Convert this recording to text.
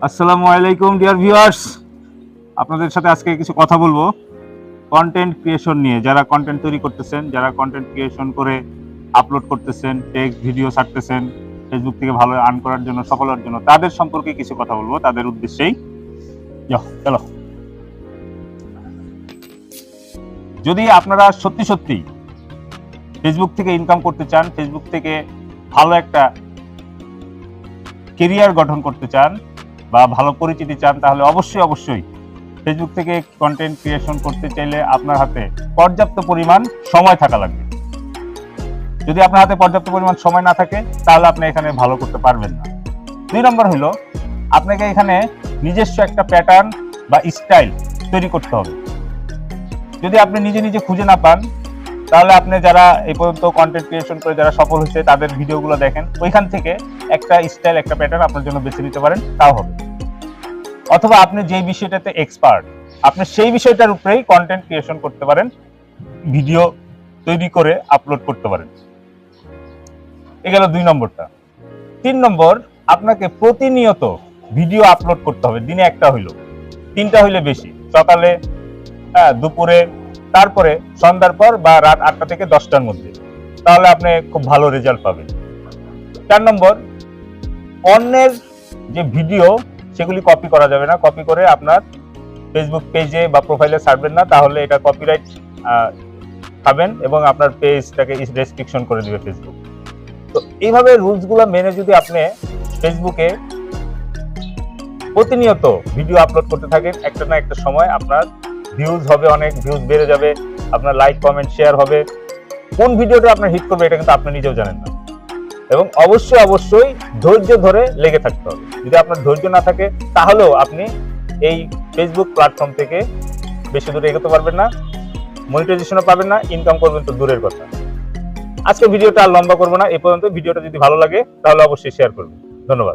আসসালামু আলাইকুম dear viewers, আপনাদের সাথে আজকে কিছু কথা বলবো কন্টেন্ট ক্রিয়েশন নিয়ে। যারা কন্টেন্ট তৈরি করতেছেন, যারা কন্টেন্ট ক্রিয়েশন করে আপলোড করতেছেন, টেক্সট ভিডিও ছাড়তেছেন ফেসবুক থেকে ভালো আর্ন করার জন্য, সফলের জন্য, তাদের সম্পর্কে কিছু কথা বলবো, তাদের উদ্দেশ্যেই। চলো, যদি আপনারা সত্যি সত্যি ফেসবুক থেকে ইনকাম করতে চান, ফেসবুক থেকে ভালো একটা কেরিয়ার গঠন করতে চান বা ভালো পরিচিতি চান, তাহলে অবশ্যই ফেসবুক থেকে কন্টেন্ট ক্রিয়েশন করতে চাইলে আপনার হাতে পর্যাপ্ত পরিমাণ সময় থাকা লাগবে। যদি আপনার হাতে পর্যাপ্ত পরিমাণ সময় না থাকে, তাহলে আপনি এখানে ভালো করতে পারবেন না। 2 নম্বর হলো, আপনাকে এখানে নিজস্ব একটা প্যাটার্ন বা স্টাইল তৈরি করতে হবে। যদি আপনি নিজে খুঁজে না পান, তাহলে আপনি যারা এই পর্যন্ত কন্টেন্ট ক্রিয়েশন করে যারা সফল হয়েছে তাদের ভিডিওগুলো দেখেন, ওইখান থেকে একটা স্টাইল, একটা প্যাটার্ন আপনার জন্য বেছে নিতে পারেন, তাও হবে। অথবা আপনি যেই বিষয়টাতে এক্সপার্ট, আপনি সেই বিষয়টার উপরেই কন্টেন্ট ক্রিয়েশন করতে পারেন, ভিডিও তৈরি করে আপলোড করতে পারেন। এ গেল 2 নম্বরটা। 3 নম্বর, আপনাকে প্রতিনিয়ত ভিডিও আপলোড করতে হবে। দিনে একটা হইলো, 3টা হইলে বেশি। সকালে, দুপুরে, তারপরে সন্ধ্যার পর বা রাত 8টা থেকে 10টার মধ্যে। তাহলে আপনি খুব ভালো রেজাল্ট পাবেন। 4 নম্বর, অন্যের যে ভিডিও সেগুলি কপি করা যাবে না। কপি করে আপনার ফেসবুক পেজে বা প্রোফাইলে ছাড়বেন না, তাহলে এটা কপিরাইট পাবেন এবং আপনার পেজটাকে রেস্ট্রিকশন করে দিবে ফেসবুক। তো এইভাবে রুলসগুলো মেনে যদি আপনি ফেসবুকে প্রতিনিয়ত ভিডিও আপলোড করতে থাকেন, একটা না একটা সময় আপনার ভিউজ হবে, অনেক ভিউজ বেড়ে যাবে, আপনার লাইক, কমেন্ট, শেয়ার হবে। কোন ভিডিওটা আপনার হিট করবে এটা কিন্তু আপনি নিজেও জানেন না। এবং অবশ্যই ধৈর্য ধরে লেগে থাকতে হবে। যদি আপনার ধৈর্য না থাকে, তাহলেও আপনি এই ফেসবুক প্ল্যাটফর্ম থেকে বেশি দূরে এগোতে পারবেন না, মনিটাইজেশনও পাবেন না, ইনকাম করবেন তো দূরের কথা। আজকে ভিডিওটা আর লম্বা করবো না, এই পর্যন্ত। ভিডিওটা যদি ভালো লাগে তাহলে অবশ্যই শেয়ার করবেন। ধন্যবাদ।